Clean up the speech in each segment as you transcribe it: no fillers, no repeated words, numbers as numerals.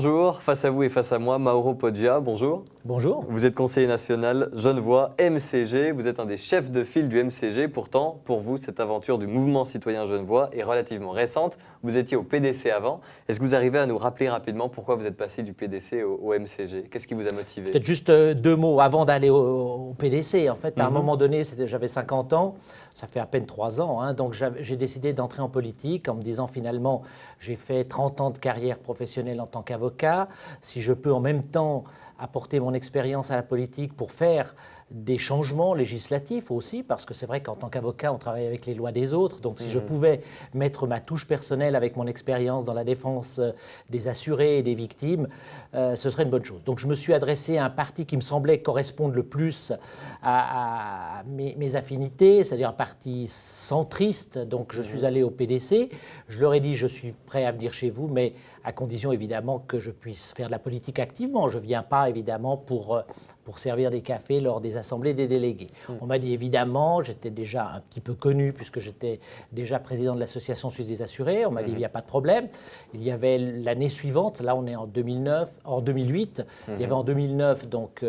Bonjour, face à vous et face à moi, Mauro Poggia, bonjour. Bonjour. Vous êtes conseiller national Genevois MCG, vous êtes un des chefs de file du MCG. Pourtant, pour vous, cette aventure du mouvement citoyen genevois est relativement récente. Vous étiez au PDC avant. Est-ce que vous arrivez à nous rappeler rapidement pourquoi vous êtes passé du PDC au MCG? Qu'est-ce qui vous a motivé? Peut-être juste deux mots avant d'aller au PDC. En fait, à un moment donné, j'avais 50 ans, ça fait à peine 3 ans, hein, donc j'ai décidé d'entrer en politique en me disant finalement, j'ai fait 30 ans de carrière professionnelle en tant qu'avocat. Si je peux en même temps apporter mon expérience à la politique pour faire des changements législatifs aussi, parce que c'est vrai qu'en tant qu'avocat, on travaille avec les lois des autres. Donc, si je pouvais mettre ma touche personnelle avec mon expérience dans la défense des assurés et des victimes, ce serait une bonne chose. Donc, je me suis adressé à un parti qui me semblait correspondre le plus à mes affinités, c'est-à-dire un parti centriste. Donc, je suis allé au PDC. Je leur ai dit, je suis prêt à venir chez vous, mais à condition évidemment que je puisse faire de la politique activement. Je ne viens pas évidemment pour servir des cafés lors des assemblées des délégués. On m'a dit évidemment, j'étais déjà un petit peu connu puisque j'étais déjà président de l'association suisse des assurés. On m'a dit il n'y a pas de problème. Il y avait l'année suivante, là on est en 2008, il y avait en 2009 donc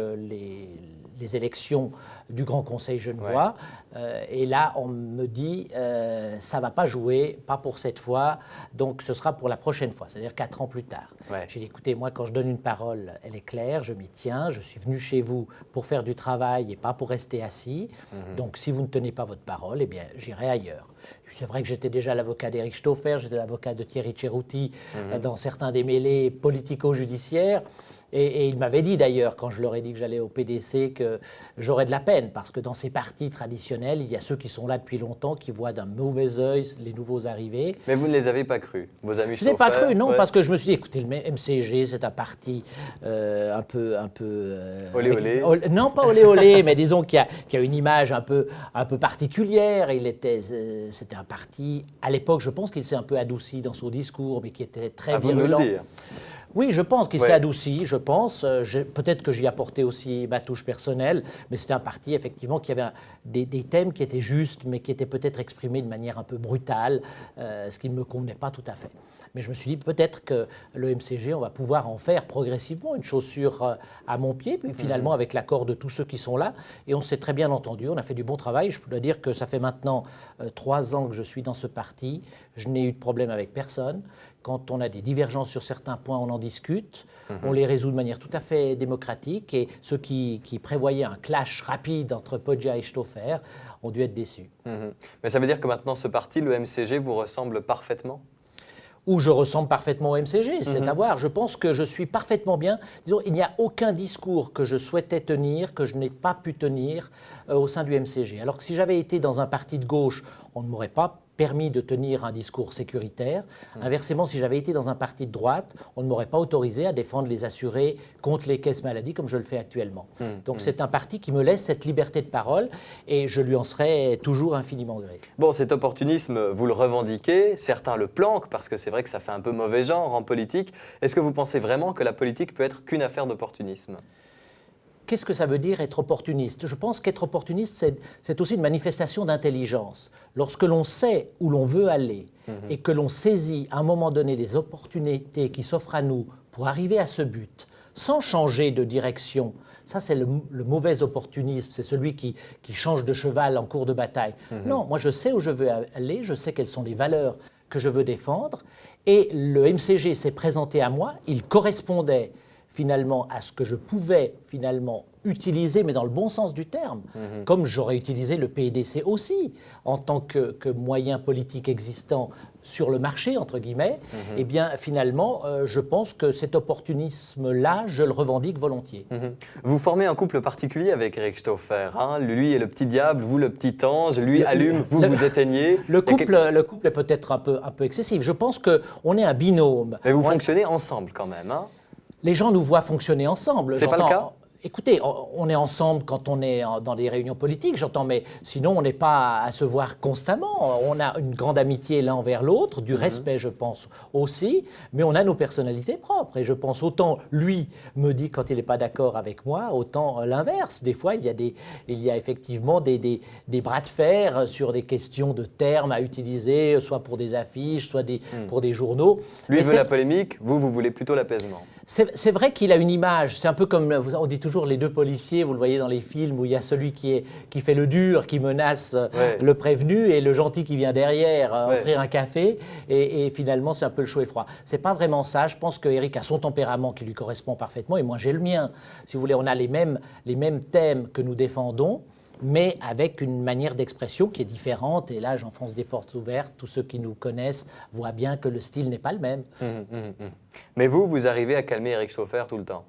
les élections du Grand Conseil genevois. Et là, on me dit, ça ne va pas jouer, pas pour cette fois, donc ce sera pour la prochaine fois, c'est-à-dire 4 ans plus tard. J'ai dit, écoutez, moi, quand je donne une parole, elle est claire, je m'y tiens, je suis venu chez vous pour faire du travail et pas pour rester assis. Donc, si vous ne tenez pas votre parole, eh bien, j'irai ailleurs. C'est vrai que j'étais déjà l'avocat d'Éric Stauffer, j'étais l'avocat de Thierry Cerutti dans certains des mêlées politico-judiciaires. Et il m'avait dit d'ailleurs, quand je leur ai dit que j'allais au PDC, que j'aurais de la peine, parce que dans ces partis traditionnels, il y a ceux qui sont là depuis longtemps, qui voient d'un mauvais œil les nouveaux arrivés. Mais vous ne les avez pas crus, vos amis Je n'ai pas cru, non, parce que je me suis dit, écoutez, le MCG, c'est un parti un peu olé olé. Non, pas olé olé, mais disons qui a une image un peu particulière. C'était un parti, à l'époque, je pense qu'il s'est un peu adouci dans son discours, mais qui était très virulent. Vous le dire. Oui, je pense qu'il s'est adouci, je pense. Peut-être que j'y apportais aussi ma touche personnelle, mais c'était un parti, effectivement, qui avait des thèmes qui étaient justes, mais qui étaient peut-être exprimés de manière un peu brutale, ce qui ne me convenait pas tout à fait. Mais je me suis dit, peut-être que le MCG, on va pouvoir en faire progressivement une chaussure à mon pied, puis finalement, avec l'accord de tous ceux qui sont là. Et on s'est très bien entendu, on a fait du bon travail. Je dois dire que ça fait maintenant 3 ans que je suis dans ce parti. Je n'ai eu de problème avec personne. Quand on a des divergences sur certains points, on en discute. On les résout de manière tout à fait démocratique. Et ceux qui prévoyaient un clash rapide entre Poggia et Stauffer ont dû être déçus. Mais ça veut dire que maintenant, ce parti, le MCG, vous ressemble parfaitement? Où je ressemble parfaitement au MCG, c'est à voir. Je pense que je suis parfaitement bien. Disons, il n'y a aucun discours que je souhaitais tenir, que je n'ai pas pu tenir au sein du MCG. Alors que si j'avais été dans un parti de gauche, on ne m'aurait pas permis de tenir un discours sécuritaire. Inversement, si j'avais été dans un parti de droite, on ne m'aurait pas autorisé à défendre les assurés contre les caisses maladie comme je le fais actuellement. Donc c'est un parti qui me laisse cette liberté de parole et je lui en serai toujours infiniment gré. Bon, cet opportunisme, vous le revendiquez, certains le planquent parce que c'est vrai que ça fait un peu mauvais genre en politique. Est-ce que vous pensez vraiment que la politique peut être qu'une affaire d'opportunisme ? Qu'est-ce que ça veut dire être opportuniste? Je pense qu'être opportuniste, c'est aussi une manifestation d'intelligence. Lorsque l'on sait où l'on veut aller et que l'on saisit à un moment donné les opportunités qui s'offrent à nous pour arriver à ce but, sans changer de direction, ça c'est le mauvais opportunisme, c'est celui qui change de cheval en cours de bataille. Non, moi je sais où je veux aller, je sais quelles sont les valeurs que je veux défendre, et le MCG s'est présenté à moi, il correspondait finalement à ce que je pouvais finalement utiliser, mais dans le bon sens du terme, comme j'aurais utilisé le PDC aussi, en tant que moyen politique existant sur le marché, entre guillemets, eh bien finalement, je pense que cet opportunisme-là, je le revendique volontiers. Vous formez un couple particulier avec Éric Stauffer, hein? Lui est le petit diable, vous le petit ange, lui allume, vous éteignez. Le couple est peut-être un peu excessif. Je pense qu'on est un binôme. Mais vous fonctionnez ensemble quand même, hein? Les gens nous voient fonctionner ensemble. C'est pas le cas ? Écoutez, on est ensemble quand on est dans des réunions politiques, j'entends, mais sinon on n'est pas à se voir constamment. On a une grande amitié l'un envers l'autre, du respect je pense aussi, mais on a nos personnalités propres. Et je pense autant lui me dit quand il n'est pas d'accord avec moi, autant l'inverse. Des fois il y a effectivement des bras de fer sur des questions de termes à utiliser, soit pour des affiches, soit pour des journaux. Lui veut la polémique, vous voulez plutôt l'apaisement. C'est vrai qu'il a une image, c'est un peu comme, on dit toujours les deux policiers, vous le voyez dans les films, où il y a celui qui fait le dur, qui menace le prévenu, et le gentil qui vient derrière offrir un café, et finalement c'est un peu le chaud et froid. C'est pas vraiment ça, je pense que Éric a son tempérament qui lui correspond parfaitement, et moi j'ai le mien. Si vous voulez, on a les mêmes thèmes que nous défendons, mais avec une manière d'expression qui est différente. Et là, j'enfonce des portes ouvertes. Tous ceux qui nous connaissent voient bien que le style n'est pas le même. Mais vous arrivez à calmer Eric Stauffer tout le temps?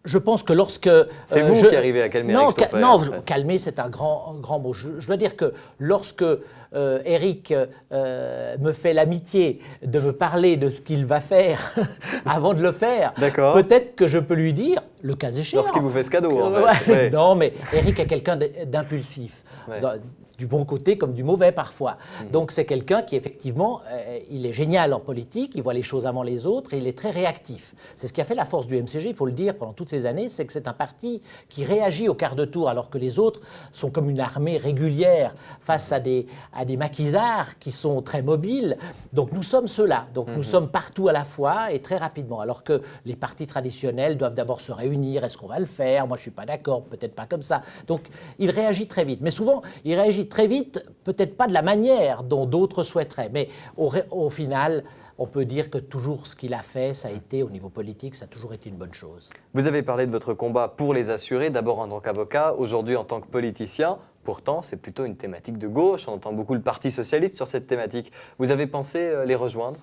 Je pense que lorsque... C'est vous qui arrivez à calmer Eric Stauffer? Non, calmer, c'est un grand mot. Je dois dire que lorsque Eric me fait l'amitié de me parler de ce qu'il va faire avant de le faire, peut-être que je peux lui dire, le cas échéant... Lorsqu'il vous fait ce cadeau, en fait. Ouais. Non, mais Eric est quelqu'un d'impulsif. Ouais. Du bon côté comme du mauvais parfois. Donc c'est quelqu'un qui effectivement, il est génial en politique, il voit les choses avant les autres et il est très réactif. C'est ce qui a fait la force du MCG, il faut le dire, pendant toutes ces années, c'est que c'est un parti qui réagit au quart de tour alors que les autres sont comme une armée régulière face à des maquisards qui sont très mobiles. Donc nous sommes ceux-là, donc nous sommes partout à la fois et très rapidement. Alors que les partis traditionnels doivent d'abord se réunir, est-ce qu'on va le faire? Moi je ne suis pas d'accord, peut-être pas comme ça. Donc il réagit très vite, mais souvent il réagit très vite, peut-être pas de la manière dont d'autres souhaiteraient, mais au final, on peut dire que toujours ce qu'il a fait, ça a été, au niveau politique, ça a toujours été une bonne chose. Vous avez parlé de votre combat pour les assurés, d'abord en tant qu'avocat, aujourd'hui en tant que politicien. Pourtant, c'est plutôt une thématique de gauche. On entend beaucoup le Parti socialiste sur cette thématique. Vous avez pensé les rejoindre ?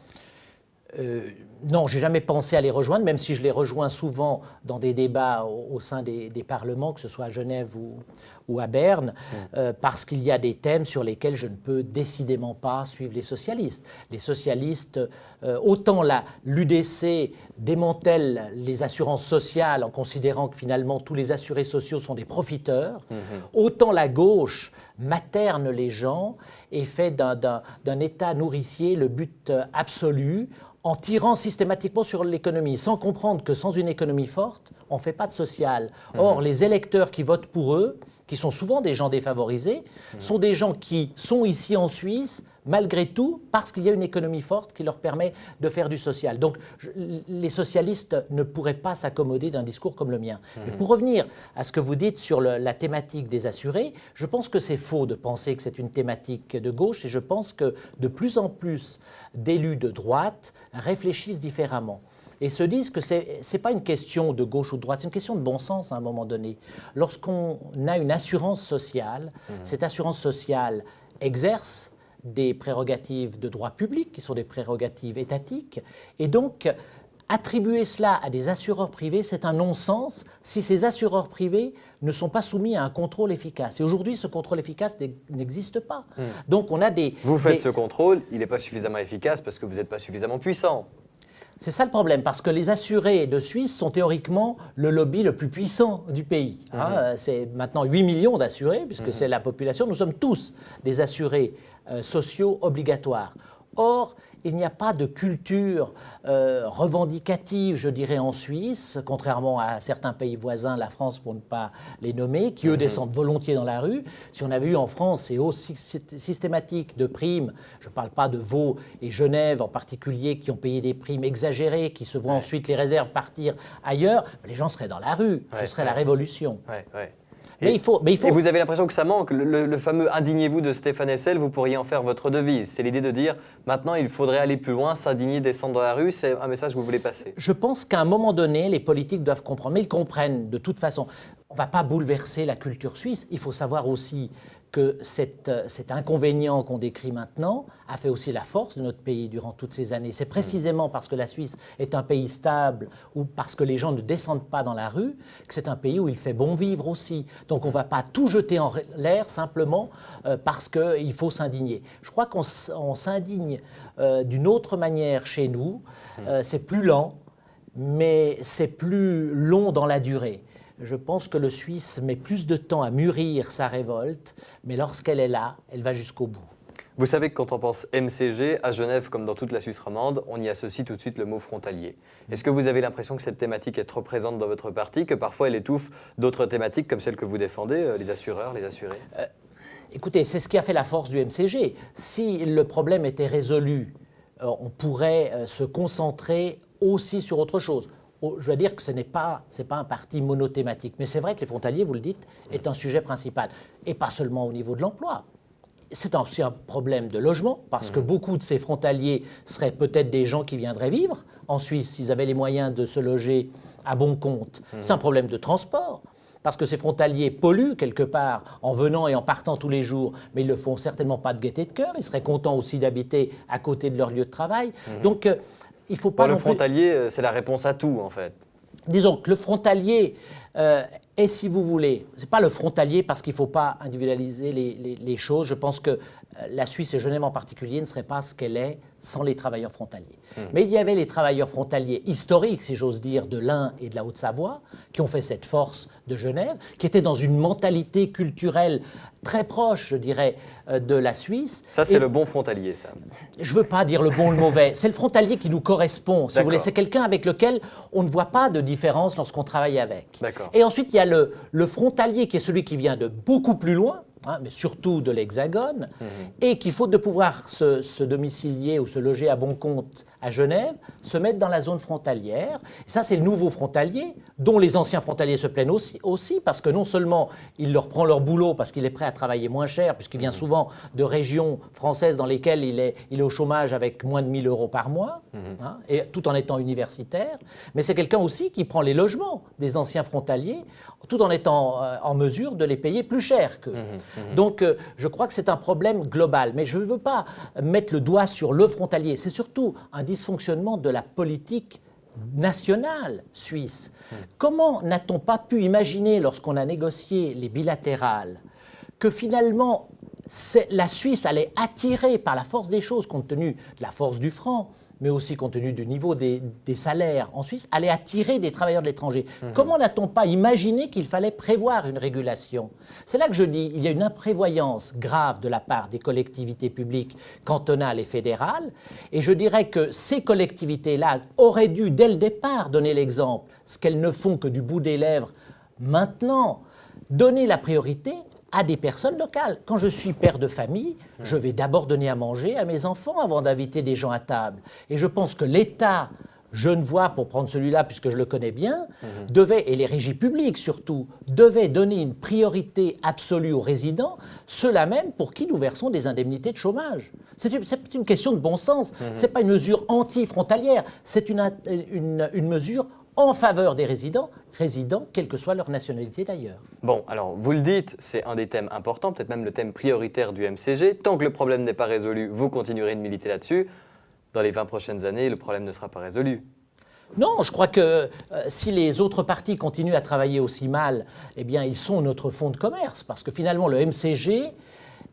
Non, j'ai jamais pensé à les rejoindre, même si je les rejoins souvent dans des débats au sein des parlements, que ce soit à Genève ou à Berne, parce qu'il y a des thèmes sur lesquels je ne peux décidément pas suivre les socialistes. Les socialistes, autant l'UDC démantèle les assurances sociales en considérant que finalement tous les assurés sociaux sont des profiteurs, autant la gauche materne les gens et fait d'un État nourricier le but absolu, en tirant systématiquement sur l'économie, sans comprendre que sans une économie forte, on ne fait pas de social. Or, les électeurs qui votent pour eux, qui sont souvent des gens défavorisés, sont des gens qui sont ici en Suisse, malgré tout, parce qu'il y a une économie forte qui leur permet de faire du social. Donc, les socialistes ne pourraient pas s'accommoder d'un discours comme le mien. Mais pour revenir à ce que vous dites sur la thématique des assurés, je pense que c'est faux de penser que c'est une thématique de gauche, et je pense que de plus en plus d'élus de droite réfléchissent différemment et se disent que ce n'est pas une question de gauche ou de droite, c'est une question de bon sens à un moment donné. Lorsqu'on a une assurance sociale, cette assurance sociale exerce des prérogatives de droit public, qui sont des prérogatives étatiques, et donc attribuer cela à des assureurs privés, c'est un non-sens si ces assureurs privés ne sont pas soumis à un contrôle efficace. Et aujourd'hui, ce contrôle efficace n'existe pas. Donc on a Vous faites ce contrôle, il n'est pas suffisamment efficace parce que vous n'êtes pas suffisamment puissant. C'est ça le problème, parce que les assurés de Suisse sont théoriquement le lobby le plus puissant du pays. C'est maintenant 8 millions d'assurés, puisque c'est la population. Nous sommes tous des assurés sociaux obligatoires. Or, il n'y a pas de culture revendicative, je dirais, en Suisse, contrairement à certains pays voisins, la France pour ne pas les nommer, qui eux descendent volontiers dans la rue. Si on avait eu en France ces hausses systématiques de primes, je ne parle pas de Vaud et Genève en particulier, qui ont payé des primes exagérées, qui se voient ensuite les réserves partir ailleurs, les gens seraient dans la rue, ce serait la révolution. Mais il faut... Et vous avez l'impression que ça manque, le fameux « indignez-vous » de Stéphane Hessel, vous pourriez en faire votre devise. C'est l'idée de dire maintenant il faudrait aller plus loin, s'indigner, descendre dans la rue, c'est un message que vous voulez passer. Je pense qu'à un moment donné, les politiques doivent comprendre, mais ils comprennent de toute façon. On ne va pas bouleverser la culture suisse, il faut savoir aussi que cet inconvénient qu'on décrit maintenant a fait aussi la force de notre pays durant toutes ces années. C'est précisément parce que la Suisse est un pays stable ou parce que les gens ne descendent pas dans la rue que c'est un pays où il fait bon vivre aussi. Donc on ne va pas tout jeter en l'air simplement parce qu'il faut s'indigner. Je crois qu'on s'indigne d'une autre manière chez nous. C'est plus lent, mais c'est plus long dans la durée. Je pense que le Suisse met plus de temps à mûrir sa révolte, mais lorsqu'elle est là, elle va jusqu'au bout. Vous savez que quand on pense MCG, à Genève comme dans toute la Suisse romande, on y associe tout de suite le mot frontalier. Est-ce que vous avez l'impression que cette thématique est trop présente dans votre parti, que parfois elle étouffe d'autres thématiques comme celles que vous défendez, les assureurs, les assurés ? Écoutez, c'est ce qui a fait la force du MCG. Si le problème était résolu, on pourrait se concentrer aussi sur autre chose. Je dois dire que ce n'est pas un parti monothématique. Mais c'est vrai que les frontaliers, vous le dites, est un sujet principal. Et pas seulement au niveau de l'emploi. C'est aussi un problème de logement, parce que beaucoup de ces frontaliers seraient peut-être des gens qui viendraient vivre en Suisse s'ils avaient les moyens de se loger à bon compte. C'est un problème de transport, parce que ces frontaliers polluent quelque part en venant et en partant tous les jours, mais ils ne le font certainement pas de gaieté de cœur. Ils seraient contents aussi d'habiter à côté de leur lieu de travail. Donc, il ne faut pas le frontalier, c'est la réponse à tout, en fait. Disons que le frontalier est, si vous voulez, ce n'est pas le frontalier parce qu'il ne faut pas individualiser les choses. Je pense que la Suisse et Genève en particulier ne serait pas ce qu'elle est sans les travailleurs frontaliers. Mais il y avait les travailleurs frontaliers historiques, si j'ose dire, de l'Ain et de la Haute-Savoie, qui ont fait cette force de Genève, qui étaient dans une mentalité culturelle très proche, je dirais, de la Suisse. Ça, c'est le bon frontalier, ça. Je ne veux pas dire le bon ou le mauvais. C'est le frontalier qui nous correspond, si vous voulez. C'est quelqu'un avec lequel on ne voit pas de différence lorsqu'on travaille avec. Et ensuite, il y a le frontalier qui est celui qui vient de beaucoup plus loin, mais surtout de l'Hexagone, et qui, faute de pouvoir se domicilier ou se loger à bon compte à Genève, se mettent dans la zone frontalière. Et ça, c'est le nouveau frontalier, dont les anciens frontaliers se plaignent aussi, parce que non seulement il leur prend leur boulot, parce qu'il est prêt à travailler moins cher, puisqu'il vient souvent de régions françaises dans lesquelles il est au chômage avec moins de 1 000 € par mois, et tout en étant universitaire, mais c'est quelqu'un aussi qui prend les logements des anciens frontaliers, tout en étant en mesure de les payer plus cher qu'eux. Donc, je crois que c'est un problème global. Mais je ne veux pas mettre le doigt sur le frontalier. C'est surtout un dysfonctionnement de la politique nationale suisse. Comment n'a-t-on pas pu imaginer, lorsqu'on a négocié les bilatérales, que finalement, la Suisse allait attirer par la force des choses, compte tenu de la force du franc, mais aussi compte tenu du niveau des salaires en Suisse, allait attirer des travailleurs de l'étranger. Comment n'a-t-on pas imaginé qu'il fallait prévoir une régulation? C'est là que je dis il y a une imprévoyance grave de la part des collectivités publiques cantonales et fédérales, et je dirais que ces collectivités-là auraient dû, dès le départ, donner l'exemple, ce qu'elles ne font que du bout des lèvres maintenant, donner la priorité à des personnes locales. Quand je suis père de famille, je vais d'abord donner à manger à mes enfants avant d'inviter des gens à table. Et je pense que l'État genevois, pour prendre celui-là puisque je le connais bien, devait, et les régies publiques surtout, devaient donner une priorité absolue aux résidents, ceux-là même pour qui nous versons des indemnités de chômage. C'est une question de bon sens. Ce n'est pas une mesure anti-frontalière, c'est une mesure en faveur des résidents, quelle que soit leur nationalité d'ailleurs. Bon, alors vous le dites, c'est un des thèmes importants, peut-être même le thème prioritaire du MCG. Tant que le problème n'est pas résolu, vous continuerez de militer là-dessus. Dans les 20 prochaines années, le problème ne sera pas résolu. Non, je crois que si les autres partis continuent à travailler aussi mal, eh bien, ils sont notre fonds de commerce, parce que finalement, le MCG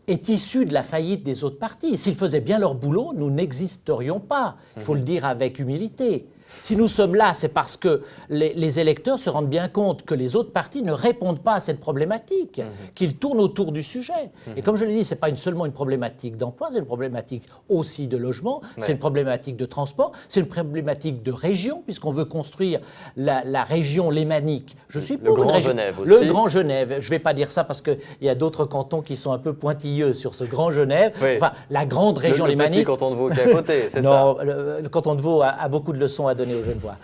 est issu de la faillite des autres partis. S'ils faisaient bien leur boulot, nous n'existerions pas. Il faut le dire avec humilité. Si nous sommes là, c'est parce que les électeurs se rendent bien compte que les autres partis ne répondent pas à cette problématique, qu'ils tournent autour du sujet. Et comme je l'ai dit, ce n'est pas seulement une problématique d'emploi, c'est une problématique aussi de logement, c'est une problématique de transport, c'est une problématique de région, puisqu'on veut construire la région lémanique. Je suis pour le Grand Genève aussi. Le Grand Genève. Je ne vais pas dire ça parce qu'il y a d'autres cantons qui sont un peu pointilleux sur ce Grand Genève. Oui. Enfin, la grande région lémanique. Le petit canton de Vaud qui est à côté, c'est ça? Non, le canton de Vaud a beaucoup de leçons à donner aux Genevois.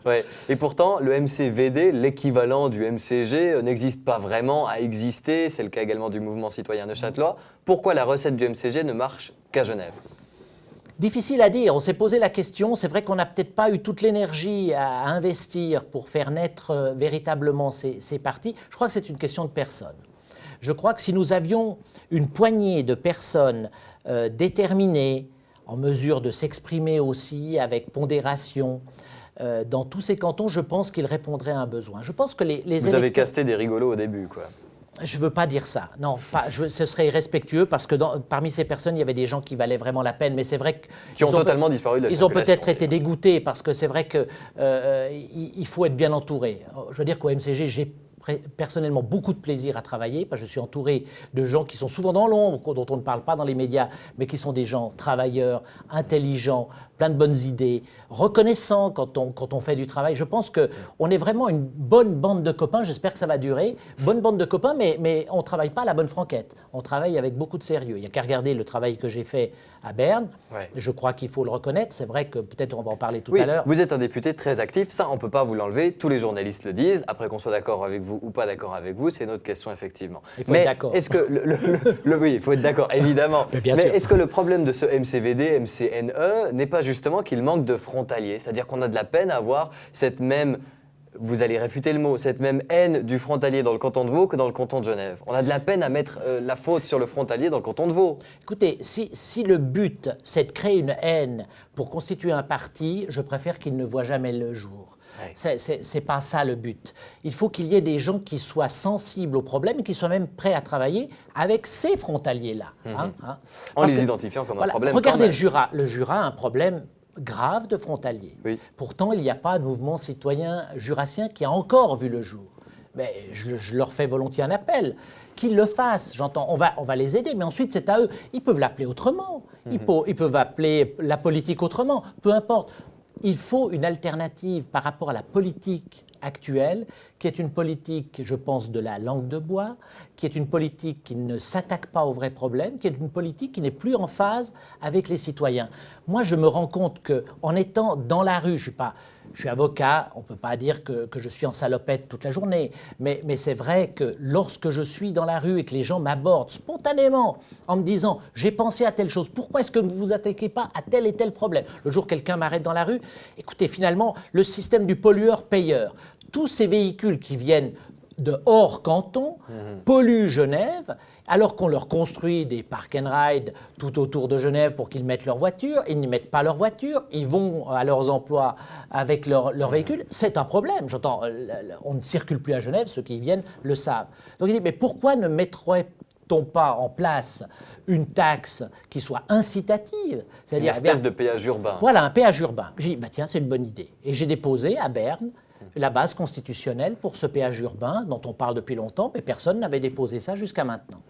Ouais. Et pourtant, le MCVD, l'équivalent du MCG, n'existe pas vraiment à exister. C'est le cas également du mouvement citoyen neuchâtelois. Pourquoi la recette du MCG ne marche qu'à Genève? Difficile à dire. On s'est posé la question. C'est vrai qu'on n'a peut-être pas eu toute l'énergie à investir pour faire naître véritablement ces partis. Je crois que c'est une question de personnes. Je crois que si nous avions une poignée de personnes déterminées, en mesure de s'exprimer aussi avec pondération, dans tous ces cantons, je pense qu'ils répondraient à un besoin. Je pense que les Vous avez casté des rigolos au début, quoi. Je ne veux pas dire ça. Non, ce serait irrespectueux parce que parmi ces personnes, il y avait des gens qui valaient vraiment la peine. Mais c'est vrai qu'ils ont totalement disparu de la circulation. Ils ont peut-être été dégoûtés parce que c'est vrai qu'il faut être bien entouré. Je veux dire qu'au MCG, j'ai personnellement beaucoup de plaisir à travailler, parce que je suis entouré de gens qui sont souvent dans l'ombre, dont on ne parle pas dans les médias, mais qui sont des gens travailleurs, intelligents, plein de bonnes idées, reconnaissants quand on fait du travail. Je pense qu'on est vraiment une bonne bande de copains, j'espère que ça va durer, bonne bande de copains, mais on ne travaille pas à la bonne franquette, on travaille avec beaucoup de sérieux. Il n'y a qu'à regarder le travail que j'ai fait à Berne, je crois qu'il faut le reconnaître, c'est vrai que peut-être on va en parler tout à l'heure. Vous êtes un député très actif, ça on ne peut pas vous l'enlever, tous les journalistes le disent, après qu'on soit d'accord avec vous ou pas d'accord avec vous, c'est une autre question effectivement. Il faut être d'accord. Est-ce que oui, il faut être d'accord, évidemment. Mais est-ce que le problème de ce MCVD, MCNE n'est pas justement qu'il manque de frontaliers, c'est-à-dire qu'on a de la peine à avoir cette même, vous allez réfuter le mot, cette même haine du frontalier dans le canton de Vaud que dans le canton de Genève. On a de la peine à mettre la faute sur le frontalier dans le canton de Vaud. Écoutez, si le but c'est de créer une haine pour constituer un parti, je préfère qu'il ne voit jamais le jour. C'est pas ça le but. Il faut qu'il y ait des gens qui soient sensibles aux problèmes et qui soient même prêts à travailler avec ces frontaliers-là. En les identifiant comme un problème. Regardez le Jura. Le Jura a un problème grave de frontaliers. Oui. Pourtant, il n'y a pas de mouvement citoyen jurassien qui a encore vu le jour. Mais je leur fais volontiers un appel. Qu'ils le fassent, j'entends. On va les aider, mais ensuite, c'est à eux. Ils peuvent l'appeler autrement. Ils peuvent appeler la politique autrement. Peu importe. Il faut une alternative par rapport à la politique actuelle, qui est une politique, je pense, de la langue de bois, qui est une politique qui ne s'attaque pas aux vrais problèmes, qui est une politique qui n'est plus en phase avec les citoyens. Moi, je me rends compte qu'en étant dans la rue, je suis avocat, on ne peut pas dire que je suis en salopette toute la journée, mais c'est vrai que lorsque je suis dans la rue et que les gens m'abordent spontanément en me disant « j'ai pensé à telle chose, pourquoi est-ce que vous ne vous attaquez pas à tel et tel problème ?» Le jour quelqu'un m'arrête dans la rue, écoutez, finalement, le système du pollueur-payeur, tous ces véhicules qui viennent de hors canton polluent Genève, alors qu'on leur construit des park and ride tout autour de Genève pour qu'ils mettent leur voiture. Ils n'y mettent pas leur voiture, ils vont à leurs emplois avec leur véhicule. C'est un problème. J'entends, on ne circule plus à Genève, ceux qui y viennent le savent. Donc il dit, mais pourquoi ne mettrait-on pas en place une taxe qui soit incitative, c'est-à-dire une espèce de péage urbain. Voilà, un péage urbain. J'ai dit, bah tiens, c'est une bonne idée. Et j'ai déposé à Berne la base constitutionnelle pour ce péage urbain dont on parle depuis longtemps, mais personne n'avait déposé ça jusqu'à maintenant.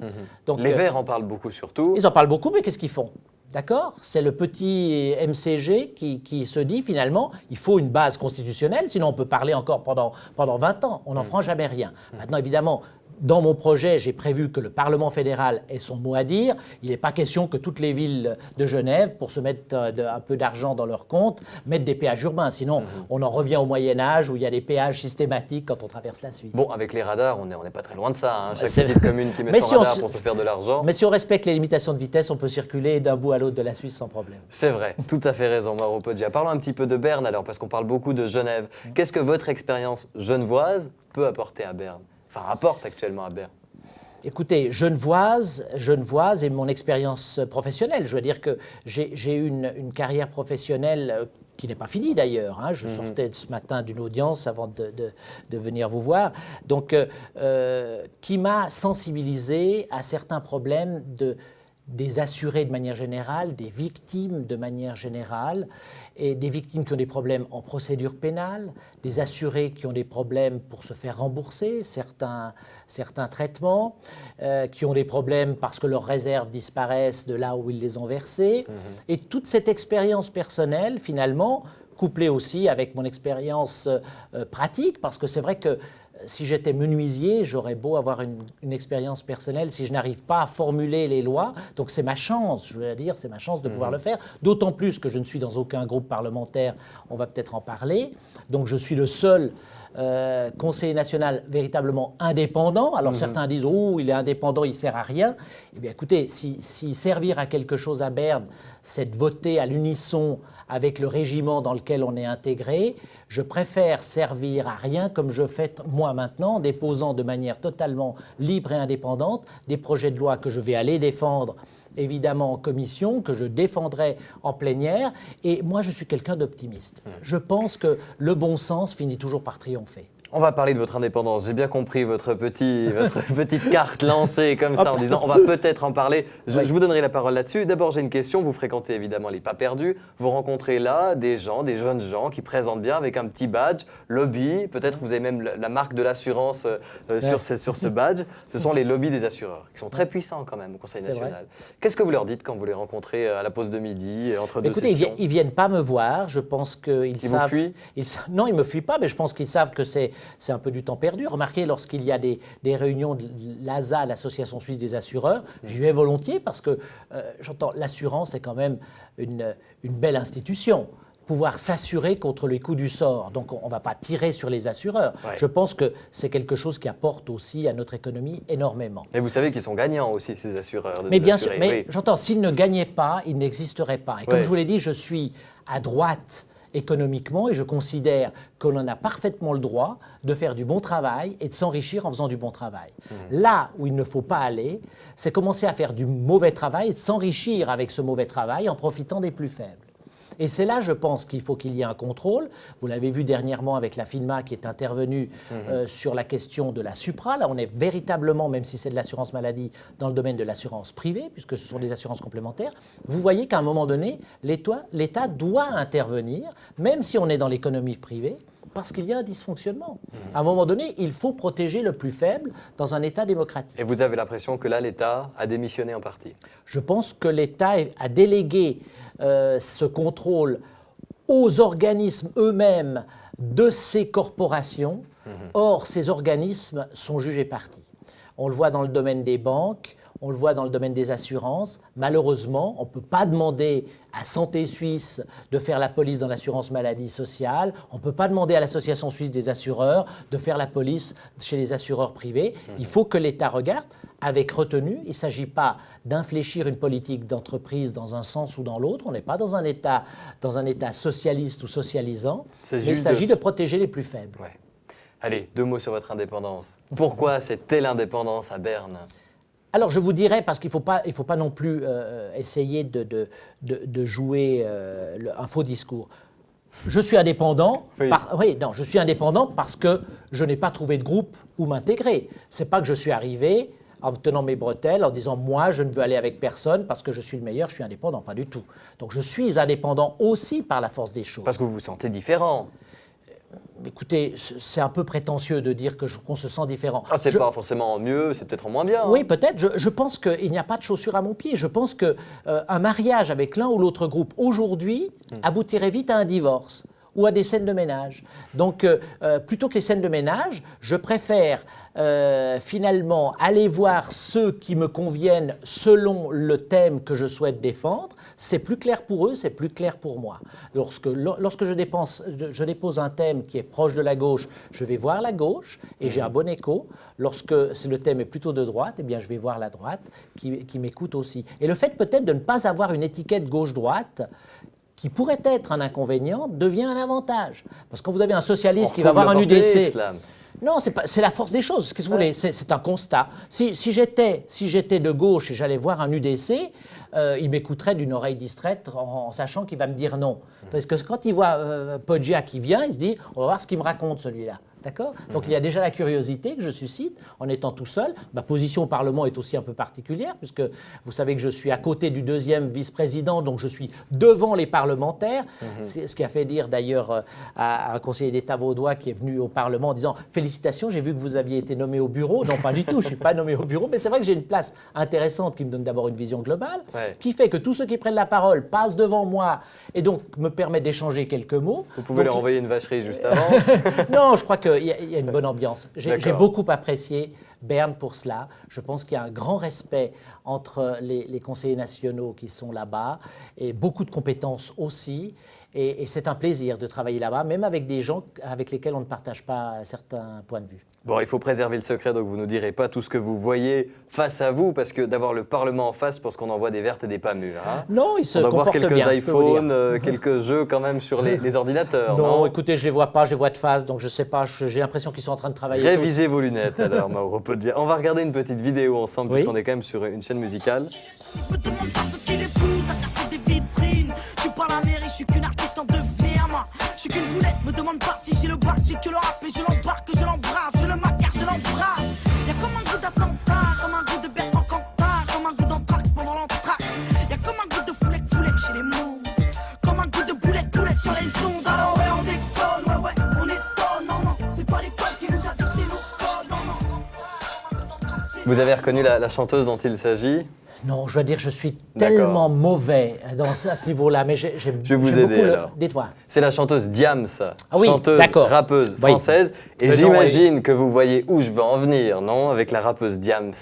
Donc, les Verts en parlent beaucoup surtout. Ils en parlent beaucoup, mais qu'est-ce qu'ils font ? D'accord ? C'est le petit MCG qui se dit finalement, il faut une base constitutionnelle, sinon on peut parler encore pendant 20 ans. On n'en fera jamais rien. Maintenant, évidemment, dans mon projet, j'ai prévu que le Parlement fédéral ait son mot à dire. Il n'est pas question que toutes les villes de Genève, pour se mettre un peu d'argent dans leur compte, mettent des péages urbains. Sinon, on en revient au Moyen-Âge où il y a des péages systématiques quand on traverse la Suisse. Bon, avec les radars, on n'est pas très loin de ça. Hein. Chaque petite commune qui met son radar pour se faire de l'argent. Mais si on respecte les limitations de vitesse, on peut circuler d'un bout à l'autre de la Suisse sans problème. C'est vrai, tout à fait raison, Mauro Poggia. Parlons un petit peu de Berne alors, parce qu'on parle beaucoup de Genève. Qu'est-ce que votre expérience genevoise peut apporter à Berne ? Enfin, apporte actuellement à Berne. Écoutez, genevoise et mon expérience professionnelle. Je veux dire que j'ai eu une carrière professionnelle qui n'est pas finie d'ailleurs. Hein. Je sortais ce matin d'une audience avant de venir vous voir. Donc, qui m'a sensibilisé à certains problèmes des assurés de manière générale, des victimes de manière générale, et des victimes qui ont des problèmes en procédure pénale, des assurés qui ont des problèmes pour se faire rembourser certains traitements, qui ont des problèmes parce que leurs réserves disparaissent de là où ils les ont versées. Et toute cette expérience personnelle, finalement, couplée aussi avec mon expérience pratique, parce que c'est vrai que si j'étais menuisier, j'aurais beau avoir une expérience personnelle si je n'arrive pas à formuler les lois. Donc c'est ma chance, je veux dire, c'est ma chance de pouvoir le faire. D'autant plus que je ne suis dans aucun groupe parlementaire, on va peut-être en parler. Donc je suis le seul conseiller national véritablement indépendant. Alors certains disent « Oh, il est indépendant, il ne sert à rien ». Eh bien écoutez, si servir à quelque chose à Berne, c'est de voter à l'unisson avec le régiment dans lequel on est intégré, je préfère servir à rien comme je fais moi maintenant, en déposant de manière totalement libre et indépendante des projets de loi que je vais aller défendre évidemment en commission, que je défendrai en plénière. Et moi, je suis quelqu'un d'optimiste. Je pense que le bon sens finit toujours par triompher. On va parler de votre indépendance. J'ai bien compris votre petite carte lancée comme ça en disant on va peut-être en parler. Je vous donnerai la parole là-dessus. D'abord, j'ai une question. Vous fréquentez évidemment les Pas Perdus. Vous rencontrez là des jeunes gens qui présentent bien avec un petit badge, lobby. Peut-être que vous avez même la marque de l'assurance sur ce badge. Ce sont les lobbies des assureurs qui sont très puissants quand même au Conseil national. Qu'est-ce que vous leur dites quand vous les rencontrez à la pause de midi, entre deux sessions? Écoutez, ils ne viennent pas me voir. Je pense qu'ils savent. Ils vous fuient? Non, ils ne me fuient pas, mais je pense qu'ils savent que c'est un peu du temps perdu. Remarquez, lorsqu'il y a des réunions de l'ASA, l'Association suisse des assureurs, j'y vais volontiers parce que j'entends l'assurance est quand même une belle institution. Pouvoir s'assurer contre les coups du sort. Donc, on ne va pas tirer sur les assureurs. Ouais. Je pense que c'est quelque chose qui apporte aussi à notre économie énormément. Et vous savez qu'ils sont gagnants aussi, ces assureurs. Mais bien sûr, mais j'entends, s'ils ne gagnaient pas, ils n'existeraient pas. Et comme je vous l'ai dit, je suis à droite économiquement et je considère qu'on en a parfaitement le droit de faire du bon travail et de s'enrichir en faisant du bon travail. Là où il ne faut pas aller, c'est commencer à faire du mauvais travail et de s'enrichir avec ce mauvais travail en profitant des plus faibles. Et c'est là, je pense, qu'il faut qu'il y ait un contrôle. Vous l'avez vu dernièrement avec la FINMA qui est intervenue sur la question de la Supra. Là, on est véritablement, même si c'est de l'assurance maladie, dans le domaine de l'assurance privée, puisque ce sont des assurances complémentaires. Vous voyez qu'à un moment donné, l'État doit intervenir, même si on est dans l'économie privée, parce qu'il y a un dysfonctionnement. À un moment donné, il faut protéger le plus faible dans un État démocratique. Et vous avez l'impression que là, l'État a démissionné en partie? Je pense que l'État a délégué ce contrôle aux organismes eux-mêmes de ces corporations. Or, ces organismes sont jugés partis. On le voit dans le domaine des banques, on le voit dans le domaine des assurances. Malheureusement, on ne peut pas demander à Santé Suisse de faire la police dans l'assurance maladie sociale. On ne peut pas demander à l'Association suisse des assureurs de faire la police chez les assureurs privés. Il faut que l'État regarde avec retenue. Il ne s'agit pas d'infléchir une politique d'entreprise dans un sens ou dans l'autre. On n'est pas dans un État socialiste ou socialisant. Mais il s'agit de protéger les plus faibles. Ouais. Allez, 2 mots sur votre indépendance. Pourquoi cette telle indépendance à Berne? Alors, je vous dirais, parce qu'il ne faut pas non plus essayer de jouer un faux discours. Je suis indépendant. Je suis indépendant parce que je n'ai pas trouvé de groupe où m'intégrer. C'est pas que je suis arrivé en me tenant mes bretelles, en disant « moi, je ne veux aller avec personne parce que je suis le meilleur, je suis indépendant ». Pas du tout. Donc, je suis indépendant aussi par la force des choses. Parce que vous vous sentez différent. Écoutez, c'est un peu prétentieux de dire qu'on se sent différent. Ah, c'est pas forcément mieux, c'est peut-être en moins bien. Oui, peut-être. Je pense qu'il n'y a pas de chaussure à mon pied. Je pense qu'un mariage avec l'un ou l'autre groupe, aujourd'hui, aboutirait vite à un divorce ou à des scènes de ménage. Donc, plutôt que les scènes de ménage, je préfère finalement aller voir ceux qui me conviennent selon le thème que je souhaite défendre. C'est plus clair pour eux, c'est plus clair pour moi. Lorsque je dépose un thème qui est proche de la gauche, je vais voir la gauche et j'ai un bon écho. Lorsque le thème est plutôt de droite, eh bien, je vais voir la droite qui m'écoute aussi. Et le fait peut-être de ne pas avoir une étiquette gauche-droite, qui pourrait être un inconvénient, devient un avantage. Parce que quand vous avez un socialiste qui va avoir un UDC... Non, c'est la force des choses. Qu'est-ce que vous voulez? C'est un constat. Si j'étais de gauche et j'allais voir un UDC, il m'écouterait d'une oreille distraite en sachant qu'il va me dire non. Parce que quand il voit Poggia qui vient, il se dit on va voir ce qu'il me raconte celui-là. D'accord? Donc il y a déjà la curiosité que je suscite en étant tout seul. Ma position au Parlement est aussi un peu particulière, puisque vous savez que je suis à côté du 2e vice-président, donc je suis devant les parlementaires. C'est ce qui a fait dire d'ailleurs à un conseiller d'État vaudois qui est venu au Parlement en disant « Félicitations, j'ai vu que vous aviez été nommé au bureau ». Non, pas du tout, je ne suis pas nommé au bureau, mais c'est vrai que j'ai une place intéressante qui me donne d'abord une vision globale, qui fait que tous ceux qui prennent la parole passent devant moi et donc me permettent d'échanger quelques mots. Vous pouvez leur envoyer une vacherie juste avant. Non, je crois qu'il y a une bonne ambiance. J'ai beaucoup apprécié Berne pour cela. Je pense qu'il y a un grand respect entre les conseillers nationaux qui sont là-bas et beaucoup de compétences aussi. Et c'est un plaisir de travailler là-bas, même avec des gens avec lesquels on ne partage pas certains points de vue. Bon, il faut préserver le secret, donc vous ne nous direz pas tout ce que vous voyez face à vous, parce que d'avoir le Parlement en face, parce qu'on en voit des vertes et des pas mûres. Hein. Non, il se comporte bien. On doit voir quelques iPhones, bien, quelques jeux quand même sur les ordinateurs. Non, écoutez, je ne les vois pas, je les vois de face, donc je ne sais pas, j'ai l'impression qu'ils sont en train de travailler. Révisez vos lunettes alors, Mauro Poggia. On va regarder une petite vidéo ensemble, puisqu'on est quand même sur une chaîne musicale. Je suis qu'une boulette, me demande pas si j'ai le bac, j'ai que le rap et je l'embarque, Vous avez reconnu la chanteuse dont il s'agit? Non, je dois dire, je suis tellement mauvais à ce niveau-là, mais j'aime beaucoup. Je vais vous aider alors. Dites-moi. C'est la chanteuse Diams, oui, chanteuse, rappeuse française. Oui. Et j'imagine que vous voyez où je veux en venir, non? Avec la rappeuse Diams.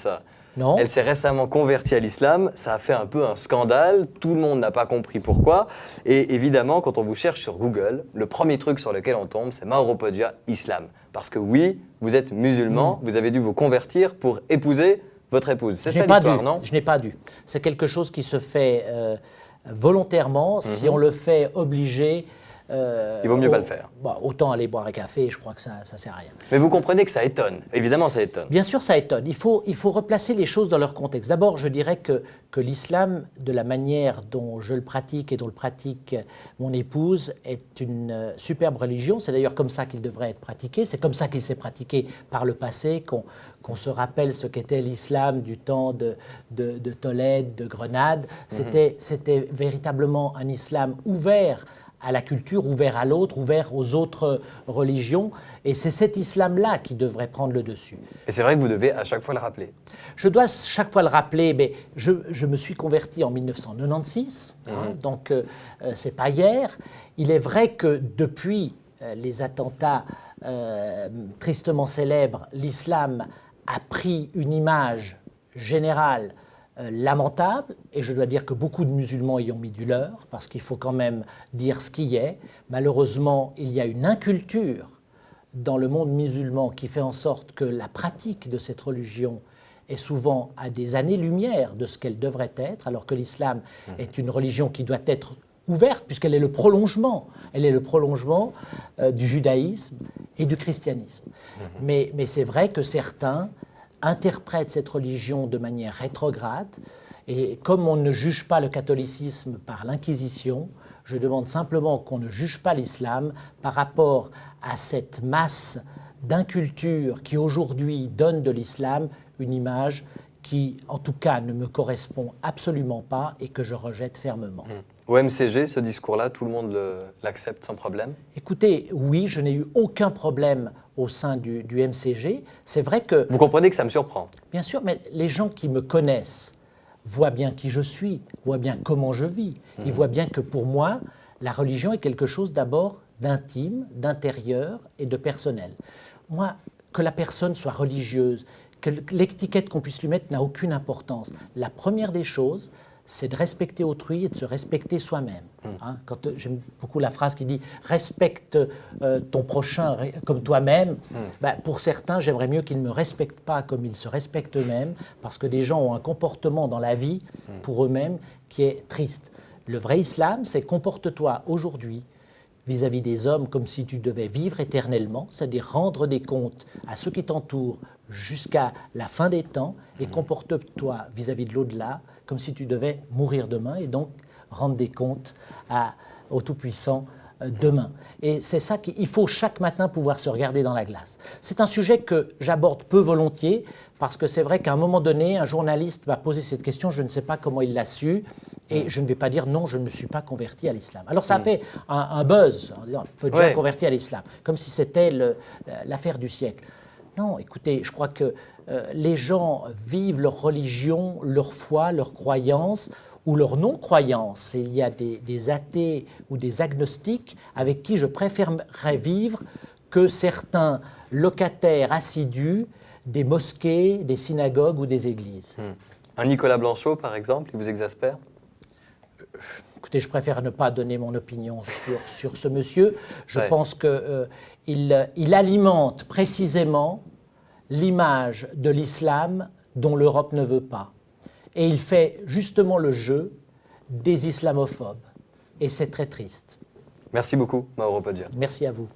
Non. Elle s'est récemment convertie à l'islam, ça a fait un peu un scandale, tout le monde n'a pas compris pourquoi. Et évidemment, quand on vous cherche sur Google, le premier truc sur lequel on tombe, c'est Mauro Poggia, islam. Parce que oui, vous êtes musulman, vous avez dû vous convertir pour épouser votre épouse. C'est ça l'histoire, non? Je n'ai pas dû. C'est quelque chose qui se fait volontairement. Si on le fait obligé... il vaut mieux pas le faire. Bah, autant aller boire un café, je crois que ça ne sert à rien. Mais vous comprenez que ça étonne. Évidemment, ça étonne. Bien sûr, ça étonne. Il faut replacer les choses dans leur contexte. D'abord, je dirais que l'islam, de la manière dont je le pratique et dont le pratique mon épouse, est une superbe religion. C'est d'ailleurs comme ça qu'il devrait être pratiqué. C'est comme ça qu'il s'est pratiqué par le passé, qu'on se rappelle ce qu'était l'islam du temps de Tolède, de Grenade. C'était véritablement un islam ouvert à la culture, ouvert à l'autre, ouvert aux autres religions. Et c'est cet islam-là qui devrait prendre le dessus. Et c'est vrai que vous devez à chaque fois le rappeler. Je dois chaque fois le rappeler, mais je me suis converti en 1996, donc c'est pas hier. Il est vrai que depuis les attentats tristement célèbres, l'islam a pris une image générale lamentable, et je dois dire que beaucoup de musulmans y ont mis du leur, parce qu'il faut quand même dire ce qui est. Malheureusement, il y a une inculture dans le monde musulman qui fait en sorte que la pratique de cette religion est souvent à des années-lumière de ce qu'elle devrait être, alors que l'islam est une religion qui doit être ouverte, puisqu'elle est le prolongement. Elle est le prolongement du judaïsme et du christianisme. Mais c'est vrai que certains interprètent cette religion de manière rétrograde, et comme on ne juge pas le catholicisme par l'Inquisition, je demande simplement qu'on ne juge pas l'islam par rapport à cette masse d'inculture qui aujourd'hui donne de l'islam une image qui, en tout cas, ne me correspond absolument pas et que je rejette fermement. Au MCG, ce discours-là, tout le monde l'accepte sans problème? Écoutez, oui, je n'ai eu aucun problème au sein du MCG. C'est vrai que... Vous comprenez que ça me surprend? Bien sûr, mais les gens qui me connaissent voient bien qui je suis, voient bien comment je vis. Ils voient bien que pour moi, la religion est quelque chose d'abord d'intime, d'intérieur et de personnel. Moi, que la personne soit religieuse, que l'étiquette qu'on puisse lui mettre n'a aucune importance. La première des choses, c'est de respecter autrui et de se respecter soi-même. J'aime beaucoup la phrase qui dit « respecte ton prochain comme toi-même ». Pour certains, j'aimerais mieux qu'ils ne me respectent pas comme ils se respectent eux-mêmes, parce que des gens ont un comportement dans la vie, pour eux-mêmes, qui est triste. Le vrai islam, c'est comporte-toi aujourd'hui vis-à-vis des hommes comme si tu devais vivre éternellement, c'est-à-dire rendre des comptes à ceux qui t'entourent jusqu'à la fin des temps, et comporte-toi vis-à-vis de l'au-delà comme si tu devais mourir demain, et donc rendre des comptes au Tout-Puissant demain. Et c'est ça qu'il faut chaque matin pouvoir se regarder dans la glace. C'est un sujet que j'aborde peu volontiers, parce que c'est vrai qu'à un moment donné, un journaliste m'a posé cette question, je ne sais pas comment il l'a su, et je ne vais pas dire non, je ne me suis pas converti à l'islam. Alors ça a fait un buzz, en disant peu de gens convertis à l'islam, comme si c'était l'affaire du siècle. Non, écoutez, je crois que les gens vivent leur religion, leur foi, leur croyance ou leur non-croyance. Il y a des athées ou des agnostiques avec qui je préférerais vivre que certains locataires assidus des mosquées, des synagogues ou des églises. Un Nicolas Blanchot, par exemple, il vous exaspère? Écoutez, je préfère ne pas donner mon opinion sur ce monsieur. Je pense qu'il alimente précisément l'image de l'islam dont l'Europe ne veut pas. Et il fait justement le jeu des islamophobes. Et c'est très triste. Merci beaucoup, Mauro Poggia. Merci à vous.